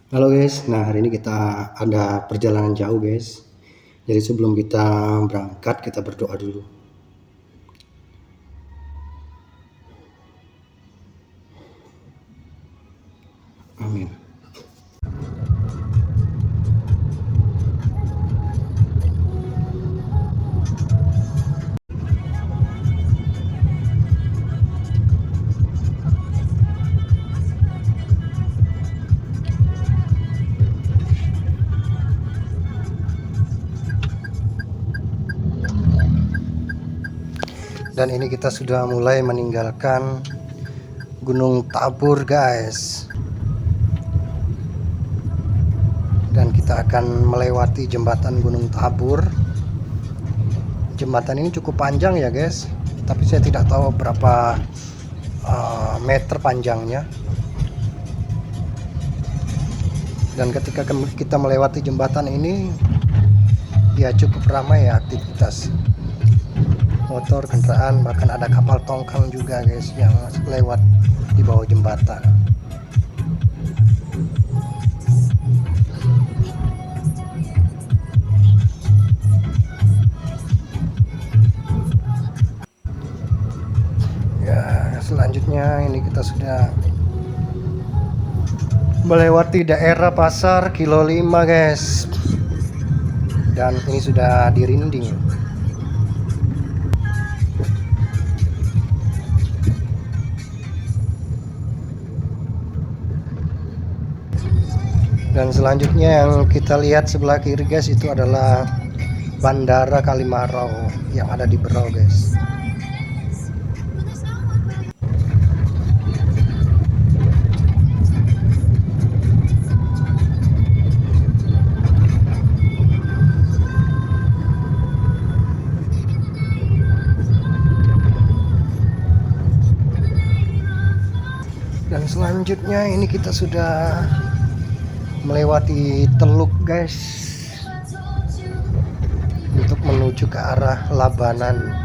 Halo guys, nah hari ini kita ada perjalanan jauh guys. Jadi sebelum kita berangkat kita berdoa dulu. Amin. Dan ini kita sudah mulai meninggalkan Gunung Tabur guys. Dan kita akan melewati jembatan Gunung Tabur. Jembatan ini cukup panjang ya guys, tapi saya tidak tahu berapa meter panjangnya. Dan ketika kita melewati jembatan ini, ya cukup ramai ya aktivitas motor, kendaraan, bahkan ada kapal tongkang juga guys yang lewat di bawah jembatan. Ya, selanjutnya ini kita sudah melewati daerah pasar kilo 5 guys. Dan ini sudah dirinding. Dan selanjutnya yang kita lihat sebelah kiri guys, itu adalah Bandara Kalimarau yang ada di Berau guys. Dan selanjutnya ini kita sudah melewati Teluk guys, untuk menuju ke arah Labanan.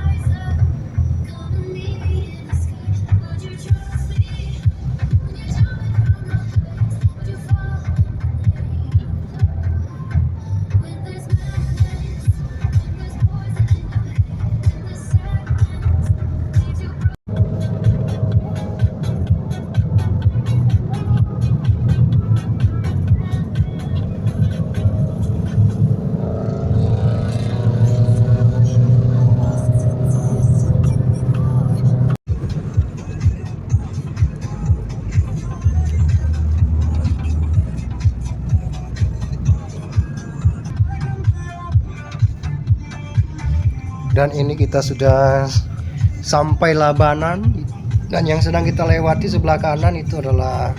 Dan ini kita sudah sampai Labanan, dan yang sedang kita lewati sebelah kanan itu adalah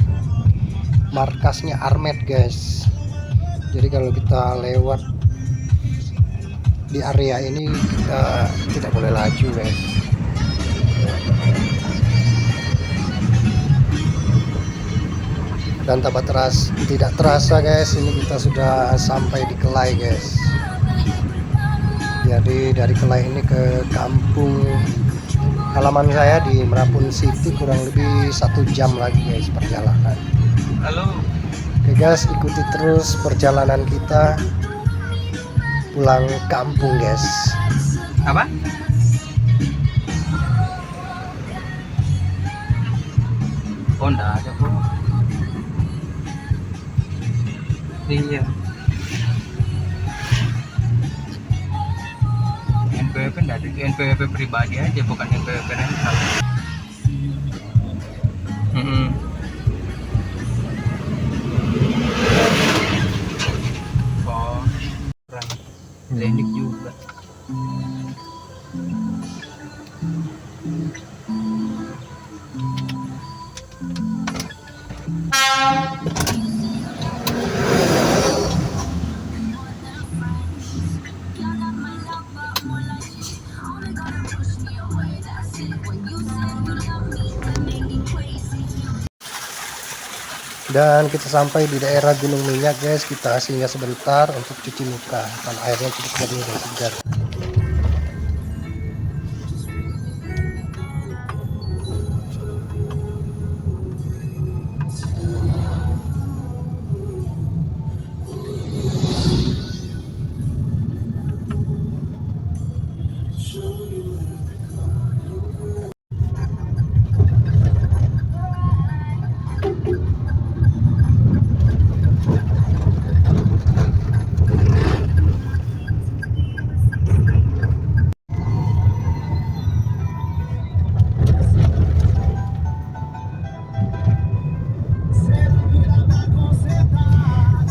markasnya Armet guys. Jadi kalau kita lewat di area ini kita tidak boleh laju guys. Dan tidak terasa guys, ini kita sudah sampai di Kelai guys. Jadi dari Kelai ini ke kampung halaman saya di Merapun City kurang lebih 1 jam lagi guys perjalanan. Halo. Oke guys, ikuti terus perjalanan kita pulang kampung guys. Apa? Oh, enggak ada kok. Iya. NPWP enggak ada, NPWP pribadi aja, bukan NPWP rental. Oh, kurang klinik juga. Dan kita sampai di daerah Gunung Minyak guys. Kita singgah sebentar untuk cuci muka, dan airnya cukup jernih dan segar.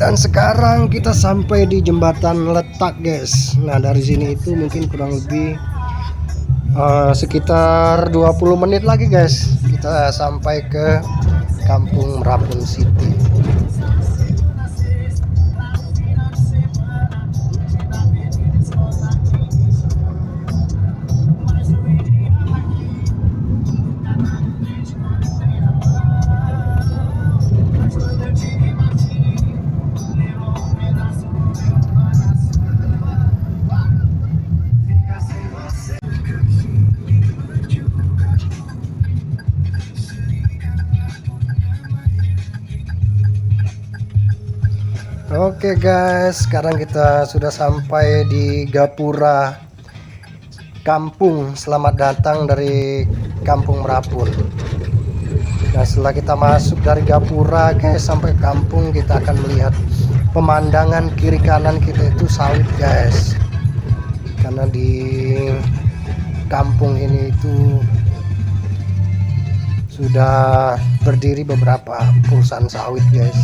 Dan sekarang kita sampai di jembatan Letak guys. Nah dari sini itu mungkin kurang lebih sekitar 20 menit lagi guys, kita sampai ke Kampung Merapun City. Oke guys, sekarang kita sudah sampai di Gapura Kampung. Selamat datang dari Kampung Merapun. Nah setelah kita masuk dari Gapura guys sampai kampung, kita akan melihat pemandangan kiri kanan kita itu sawit guys. Karena di kampung ini itu sudah berdiri beberapa perusahaan sawit guys.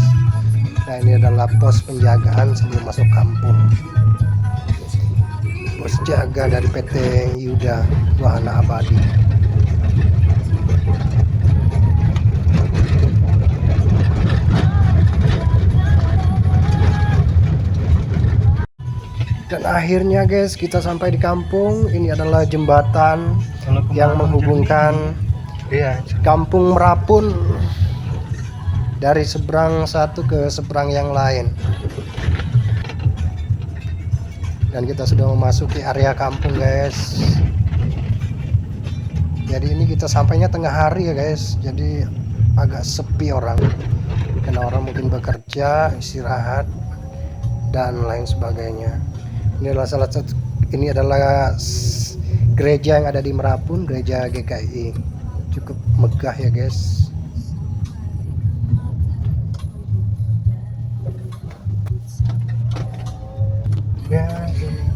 Nah ini adalah pos penjagaan sebelum masuk kampung. Pos jaga dari PT Yuda Wahana Abadi. Dan akhirnya guys kita sampai di kampung. Ini adalah jembatan yang menghubungkan Kampung Merapun dari seberang satu ke seberang yang lain. Dan kita sudah memasuki area kampung guys. Jadi ini kita sampainya tengah hari ya guys, jadi agak sepi orang karena orang mungkin bekerja, istirahat dan lain sebagainya. Ini adalah gereja yang ada di Merapun, gereja GKI. Cukup megah ya guys.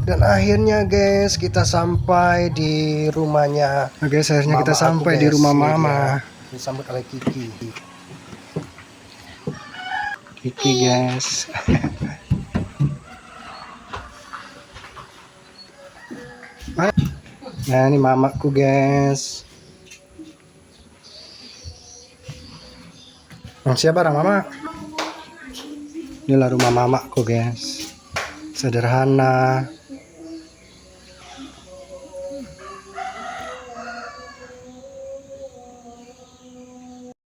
Dan akhirnya guys kita sampai di rumahnya. Nah guys, akhirnya kita sampai di rumah Mama. Disambut oleh Kiki. Kiki guys. Nah ini mamaku guys. Siapa barang mama? Inilah rumah mamaku guys. Sederhana,